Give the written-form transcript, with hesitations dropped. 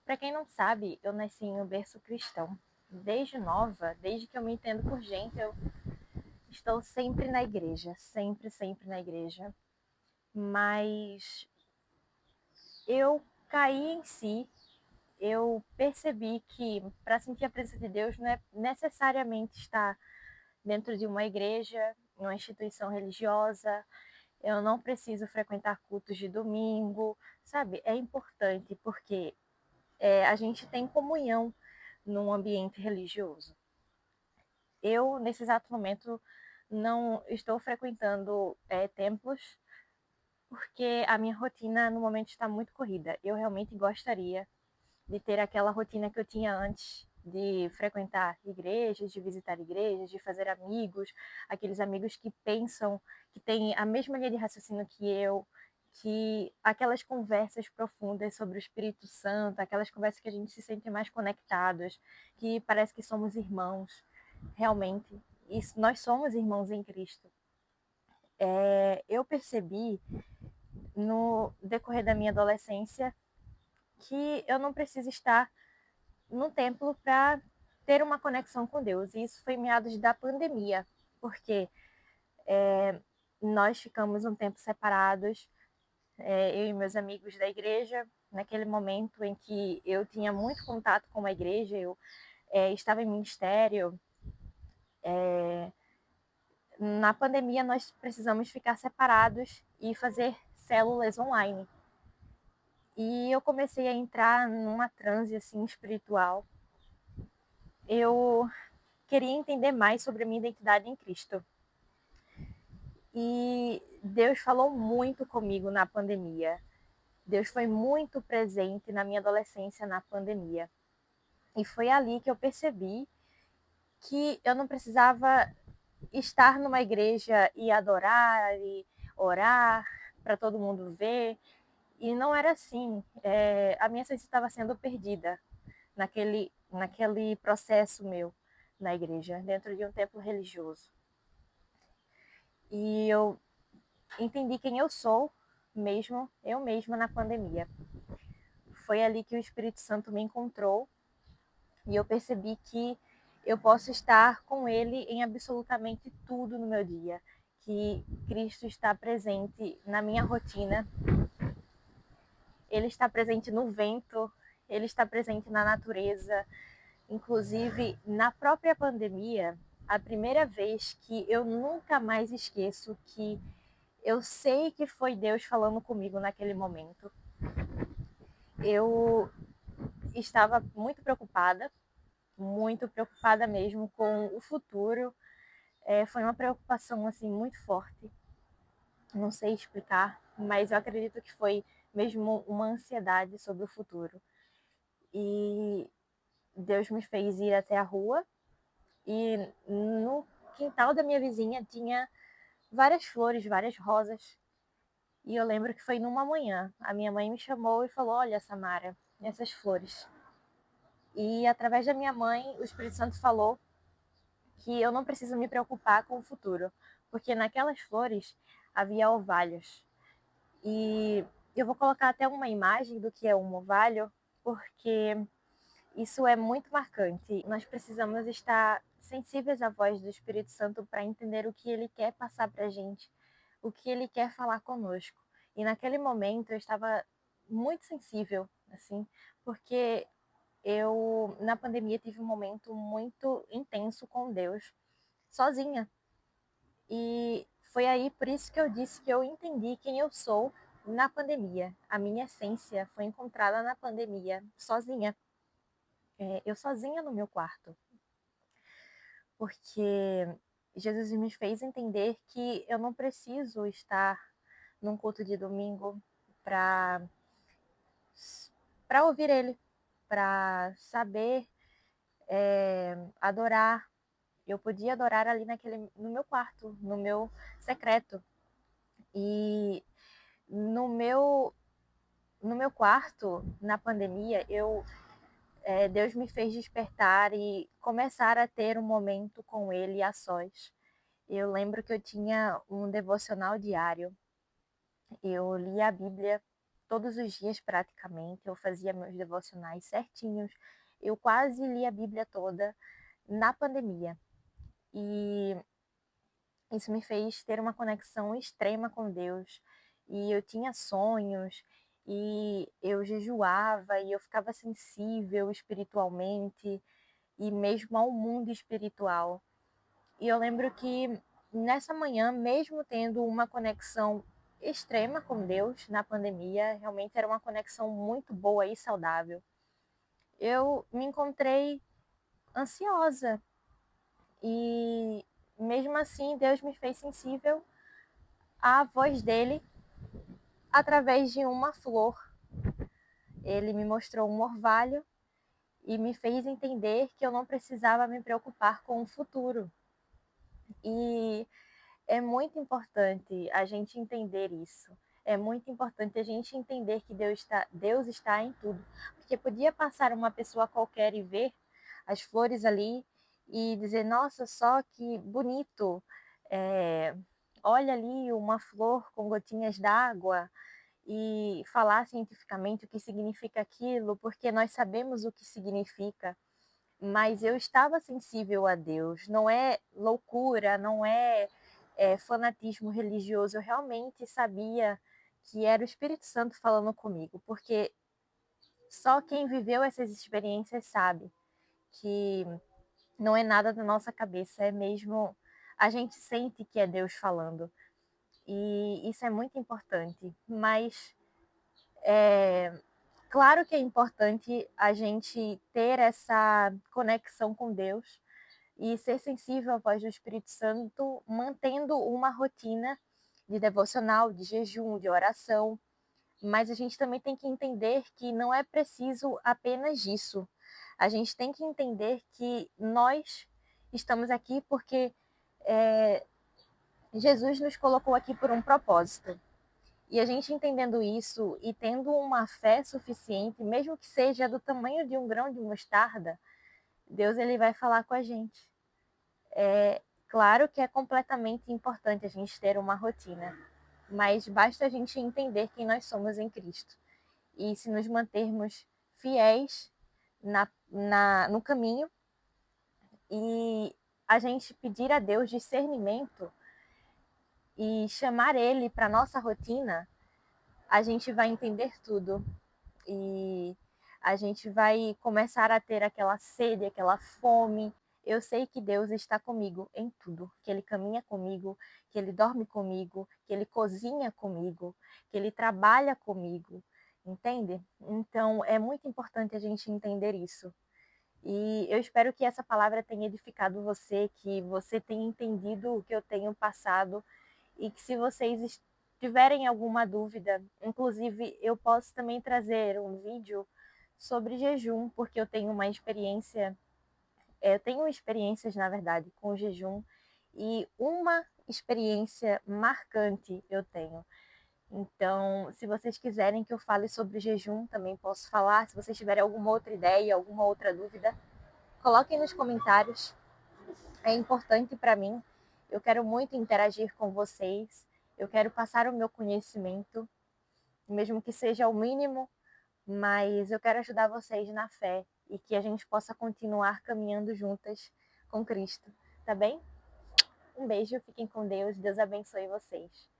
Para quem não sabe, eu nasci em um berço cristão. Desde nova, desde que eu me entendo por gente, eu estou sempre na igreja, sempre, sempre na igreja. Mas eu caí em si, eu percebi que para sentir a presença de Deus não é necessariamente estar dentro de uma igreja, uma instituição religiosa. Eu não preciso frequentar cultos de domingo, sabe? É importante porque a gente tem comunhão num ambiente religioso. Eu, nesse exato momento, não estou frequentando templos porque a minha rotina no momento está muito corrida. Eu realmente gostaria de ter aquela rotina que eu tinha antes, de frequentar igrejas, de visitar igrejas, de fazer amigos, aqueles amigos que pensam, que têm a mesma linha de raciocínio que eu, que aquelas conversas profundas sobre o Espírito Santo, aquelas conversas que a gente se sente mais conectados, que parece que somos irmãos, realmente. Isso, nós somos irmãos em Cristo. Eu percebi no decorrer da minha adolescência que eu não preciso estar no templo para ter uma conexão com Deus. E isso foi em meados da pandemia, porque nós ficamos um tempo separados, eu e meus amigos da igreja, naquele momento em que eu tinha muito contato com a igreja, eu estava em ministério. Na pandemia, nós precisamos ficar separados e fazer células online. E eu comecei a entrar numa transe assim espiritual. Eu queria entender mais sobre a minha identidade em Cristo. E Deus falou muito comigo na pandemia. Deus foi muito presente na minha adolescência na pandemia. E foi ali que eu percebi que eu não precisava estar numa igreja e adorar e orar para todo mundo ver. E não era assim. A minha essência estava sendo perdida naquele processo meu na igreja, dentro de um templo religioso. E eu entendi quem eu sou mesmo, eu mesma na pandemia. Foi ali que o Espírito Santo me encontrou e eu percebi que eu posso estar com ele em absolutamente tudo no meu dia, que Cristo está presente na minha rotina, ele está presente no vento, ele está presente na natureza, inclusive na própria pandemia, a primeira vez que eu nunca mais esqueço que eu sei que foi Deus falando comigo naquele momento. Eu estava muito preocupada mesmo com o futuro. Foi uma preocupação assim muito forte. Não sei explicar, mas eu acredito que foi mesmo uma ansiedade sobre o futuro. E Deus me fez ir até a rua e no quintal da minha vizinha tinha várias flores, várias rosas. E eu lembro que foi numa manhã. A minha mãe me chamou e falou: "Olha, Samara, essas flores". E através da minha mãe, o Espírito Santo falou que eu não preciso me preocupar com o futuro, porque naquelas flores havia orvalhos. E eu vou colocar até uma imagem do que é um orvalho, porque isso é muito marcante. Nós precisamos estar sensíveis à voz do Espírito Santo para entender o que ele quer passar para a gente, o que ele quer falar conosco. E naquele momento eu estava muito sensível, assim, porque eu, na pandemia, tive um momento muito intenso com Deus, sozinha. E foi aí por isso que eu disse que eu entendi quem eu sou na pandemia. A minha essência foi encontrada na pandemia, sozinha. Eu sozinha no meu quarto. Porque Jesus me fez entender que eu não preciso estar num culto de domingo para ouvir Ele, para saber adorar. Eu podia adorar ali no meu quarto, no meu secreto. E no meu, no meu quarto, na pandemia, Deus me fez despertar e começar a ter um momento com Ele a sós. Eu lembro que eu tinha um devocional diário. Eu lia a Bíblia todos os dias praticamente, eu fazia meus devocionais certinhos, eu quase li a Bíblia toda na pandemia. E isso me fez ter uma conexão extrema com Deus. E eu tinha sonhos, e eu jejuava, e eu ficava sensível espiritualmente, e mesmo ao mundo espiritual. E eu lembro que nessa manhã, mesmo tendo uma conexão extrema com Deus na pandemia, realmente era uma conexão muito boa e saudável, eu me encontrei ansiosa. E mesmo assim, Deus me fez sensível à voz dele através de uma flor. Ele me mostrou um orvalho e me fez entender que eu não precisava me preocupar com o futuro. E é muito importante a gente entender isso. É muito importante a gente entender que Deus está em tudo. Porque podia passar uma pessoa qualquer e ver as flores ali e dizer, nossa, só que bonito. Olha ali uma flor com gotinhas d'água, e falar cientificamente o que significa aquilo, porque nós sabemos o que significa, mas eu estava sensível a Deus. Não é loucura, não é fanatismo religioso. Eu realmente sabia que era o Espírito Santo falando comigo, porque só quem viveu essas experiências sabe que não é nada da nossa cabeça, é mesmo a gente sente que é Deus falando. E isso é muito importante. Mas claro que é importante a gente ter essa conexão com Deus e ser sensível à voz do Espírito Santo, mantendo uma rotina de devocional, de jejum, de oração. Mas a gente também tem que entender que não é preciso apenas isso. A gente tem que entender que nós estamos aqui porque Jesus nos colocou aqui por um propósito. E a gente entendendo isso e tendo uma fé suficiente, mesmo que seja do tamanho de um grão de mostarda, Deus ele vai falar com a gente. Claro que é completamente importante a gente ter uma rotina, mas basta a gente entender quem nós somos em Cristo. E se nos mantermos fiéis no caminho e a gente pedir a Deus discernimento e chamar Ele para nossa rotina, a gente vai entender tudo. E a gente vai começar a ter aquela sede, aquela fome. Eu sei que Deus está comigo em tudo, que Ele caminha comigo, que Ele dorme comigo, que Ele cozinha comigo, que Ele trabalha comigo, entende? Então é muito importante a gente entender isso. E eu espero que essa palavra tenha edificado você, que você tenha entendido o que eu tenho passado e que se vocês tiverem alguma dúvida, inclusive eu posso também trazer um vídeo sobre jejum, porque eu tenho uma experiência, eu tenho experiências, na verdade, com jejum, e uma experiência marcante eu tenho. Então, se vocês quiserem que eu fale sobre jejum, também posso falar. Se vocês tiverem alguma outra ideia, alguma outra dúvida, coloquem nos comentários. É importante para mim. Eu quero muito interagir com vocês. Eu quero passar o meu conhecimento, mesmo que seja o mínimo, mas eu quero ajudar vocês na fé e que a gente possa continuar caminhando juntas com Cristo, tá bem? Um beijo, fiquem com Deus, Deus abençoe vocês.